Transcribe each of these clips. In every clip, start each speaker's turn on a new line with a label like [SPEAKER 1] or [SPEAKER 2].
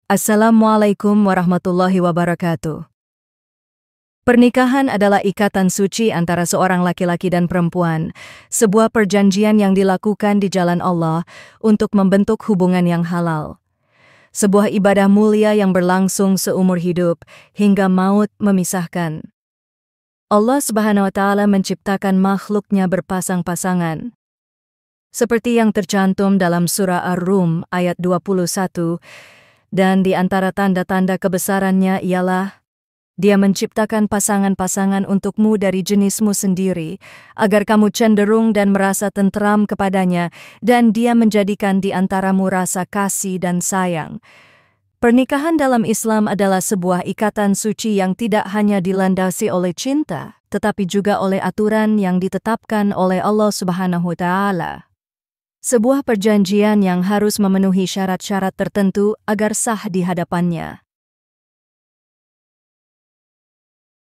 [SPEAKER 1] Assalamualaikum warahmatullahi wabarakatuh. Pernikahan adalah ikatan suci antara seorang laki-laki dan perempuan, sebuah perjanjian yang dilakukan di jalan Allah untuk membentuk hubungan yang halal. Sebuah ibadah mulia yang berlangsung seumur hidup hingga maut memisahkan. Allah Subhanahu wa Ta'ala menciptakan makhluknya berpasang-pasangan. Seperti yang tercantum dalam surah Ar-Rum ayat 21, dan di antara tanda-tanda kebesarannya ialah Dia menciptakan pasangan-pasangan untukmu dari jenismu sendiri, agar kamu cenderung dan merasa tentram kepadanya, dan Dia menjadikan di antaramu rasa kasih dan sayang. Pernikahan dalam Islam adalah sebuah ikatan suci yang tidak hanya dilandasi oleh cinta, tetapi juga oleh aturan yang ditetapkan oleh Allah Subhanahu wa Ta'ala. Sebuah perjanjian yang harus memenuhi syarat-syarat tertentu agar sah di hadapannya.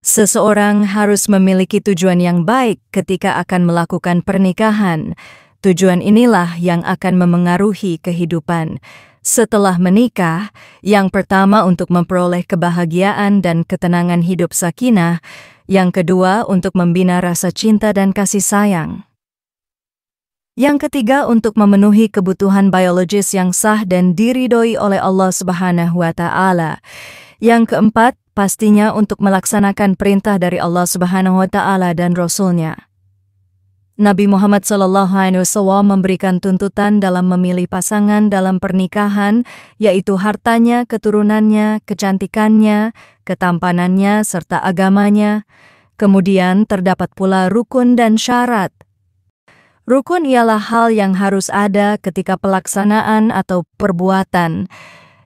[SPEAKER 1] Seseorang harus memiliki tujuan yang baik ketika akan melakukan pernikahan. Tujuan inilah yang akan memengaruhi kehidupan. Setelah menikah, yang pertama untuk memperoleh kebahagiaan dan ketenangan hidup sakinah, yang kedua untuk membina rasa cinta dan kasih sayang. Yang ketiga untuk memenuhi kebutuhan biologis yang sah dan diridhoi oleh Allah Subhanahu wa Ta'ala. Yang keempat, pastinya untuk melaksanakan perintah dari Allah Subhanahu wa Ta'ala dan Rasul-Nya. Nabi Muhammad SAW memberikan tuntutan dalam memilih pasangan dalam pernikahan, yaitu hartanya, keturunannya, kecantikannya, ketampanannya, serta agamanya. Kemudian terdapat pula rukun dan syarat. Rukun ialah hal yang harus ada ketika pelaksanaan atau perbuatan.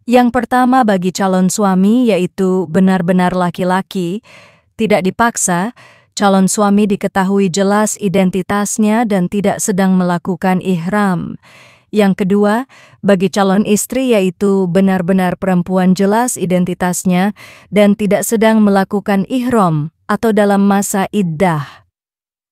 [SPEAKER 1] Yang pertama bagi calon suami yaitu benar-benar laki-laki, tidak dipaksa, calon suami diketahui jelas identitasnya dan tidak sedang melakukan ihram. Yang kedua, bagi calon istri yaitu benar-benar perempuan jelas identitasnya dan tidak sedang melakukan ihram atau dalam masa iddah.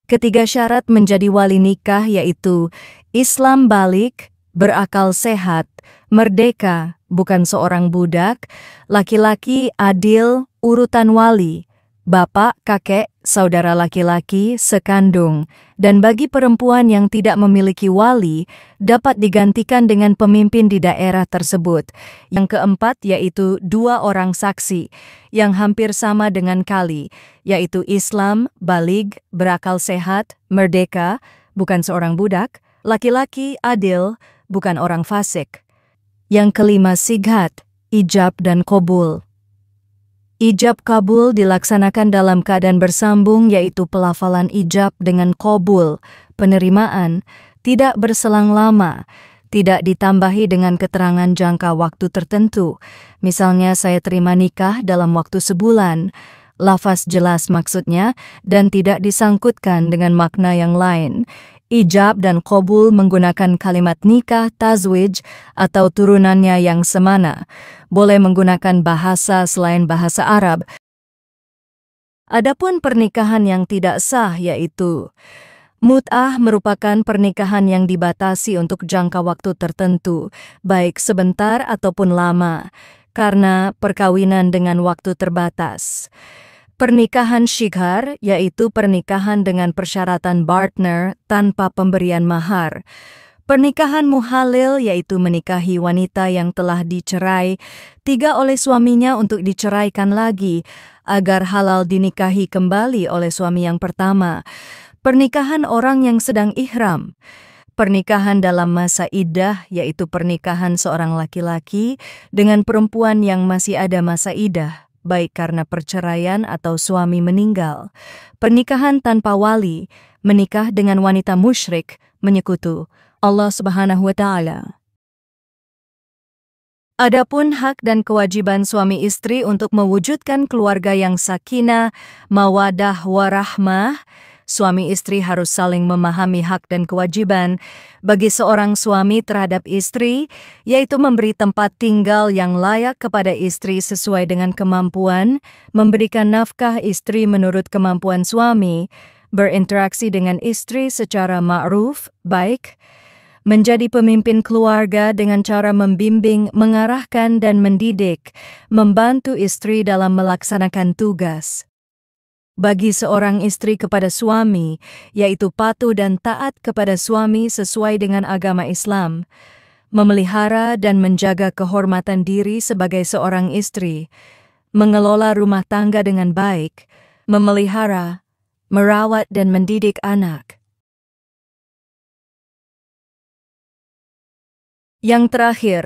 [SPEAKER 1] Ketiga syarat menjadi wali nikah yaitu Islam balik, berakal sehat, merdeka, bukan seorang budak, laki-laki adil, urutan wali, bapak, kakek, saudara laki-laki, sekandung, dan bagi perempuan yang tidak memiliki wali, dapat digantikan dengan pemimpin di daerah tersebut. Yang keempat yaitu 2 orang saksi, yang hampir sama dengan kali, yaitu Islam, balig, berakal sehat, merdeka, bukan seorang budak, laki-laki adil, bukan orang fasik. Yang kelima sighat, ijab dan qabul. Ijab kabul dilaksanakan dalam keadaan bersambung yaitu pelafalan ijab dengan qabul, penerimaan, tidak berselang lama, tidak ditambahi dengan keterangan jangka waktu tertentu. Misalnya saya terima nikah dalam waktu sebulan, lafaz jelas maksudnya dan tidak disangkutkan dengan makna yang lain. Ijab dan qabul menggunakan kalimat nikah, tazwij, atau turunannya yang semana. Boleh menggunakan bahasa selain bahasa Arab. Adapun pernikahan yang tidak sah yaitu mut'ah merupakan pernikahan yang dibatasi untuk jangka waktu tertentu, baik sebentar ataupun lama, karena perkawinan dengan waktu terbatas. Pernikahan syighar yaitu pernikahan dengan persyaratan partner tanpa pemberian mahar. Pernikahan muhalil yaitu menikahi wanita yang telah dicerai 3 oleh suaminya untuk diceraikan lagi agar halal dinikahi kembali oleh suami yang pertama. Pernikahan orang yang sedang ihram. Pernikahan dalam masa iddah yaitu pernikahan seorang laki-laki dengan perempuan yang masih ada masa iddah, baik karena perceraian atau suami meninggal. Pernikahan tanpa wali, menikah dengan wanita musyrik, menyekutu Allah Subhanahu wa Ta'ala. Adapun hak dan kewajiban suami istri untuk mewujudkan keluarga yang sakinah, mawadah, warahmah, suami istri harus saling memahami hak dan kewajiban bagi seorang suami terhadap istri, yaitu memberi tempat tinggal yang layak kepada istri sesuai dengan kemampuan, memberikan nafkah istri menurut kemampuan suami, berinteraksi dengan istri secara ma'ruf, baik, menjadi pemimpin keluarga dengan cara membimbing, mengarahkan dan mendidik, membantu istri dalam melaksanakan tugas. Bagi seorang istri kepada suami, yaitu patuh dan taat kepada suami sesuai dengan agama Islam, memelihara dan menjaga kehormatan diri sebagai seorang istri, mengelola rumah tangga dengan baik, memelihara, merawat dan mendidik anak. Yang terakhir,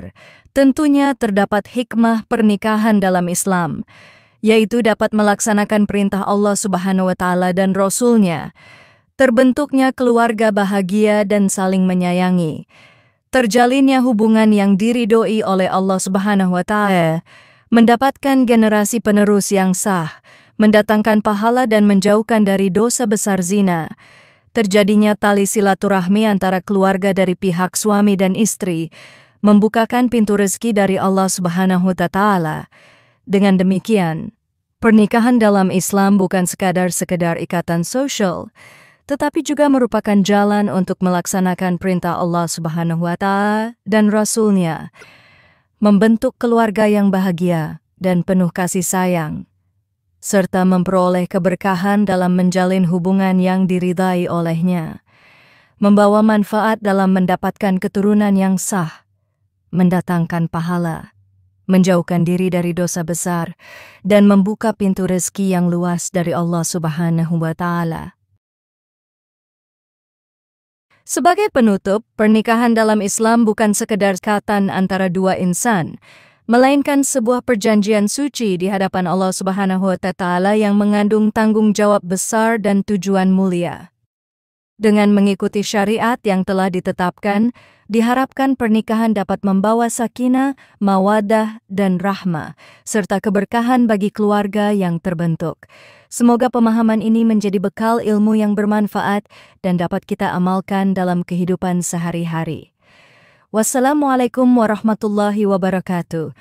[SPEAKER 1] tentunya terdapat hikmah pernikahan dalam Islam, yaitu dapat melaksanakan perintah Allah Subhanahu wa Ta'ala dan Rasul-Nya, terbentuknya keluarga bahagia dan saling menyayangi, terjalinnya hubungan yang diridhoi oleh Allah Subhanahu wa Ta'ala, mendapatkan generasi penerus yang sah, mendatangkan pahala dan menjauhkan dari dosa besar zina, terjadinya tali silaturahmi antara keluarga dari pihak suami dan istri, membukakan pintu rezeki dari Allah Subhanahu wa Ta'ala. Dengan demikian, pernikahan dalam Islam bukan sekedar ikatan sosial, tetapi juga merupakan jalan untuk melaksanakan perintah Allah Subhanahu wa Ta'ala dan Rasul-Nya, membentuk keluarga yang bahagia dan penuh kasih sayang, serta memperoleh keberkahan dalam menjalin hubungan yang diridhai olehnya, membawa manfaat dalam mendapatkan keturunan yang sah, mendatangkan pahala, menjauhkan diri dari dosa besar, dan membuka pintu rezeki yang luas dari Allah Subhanahu wa Ta'ala. Sebagai penutup, pernikahan dalam Islam bukan sekedar ikatan antara dua insan, melainkan sebuah perjanjian suci di hadapan Allah Subhanahu wa Ta'ala yang mengandung tanggung jawab besar dan tujuan mulia. Dengan mengikuti syariat yang telah ditetapkan, diharapkan pernikahan dapat membawa sakinah, mawaddah, dan rahmah, serta keberkahan bagi keluarga yang terbentuk. Semoga pemahaman ini menjadi bekal ilmu yang bermanfaat dan dapat kita amalkan dalam kehidupan sehari-hari. Wassalamualaikum warahmatullahi wabarakatuh.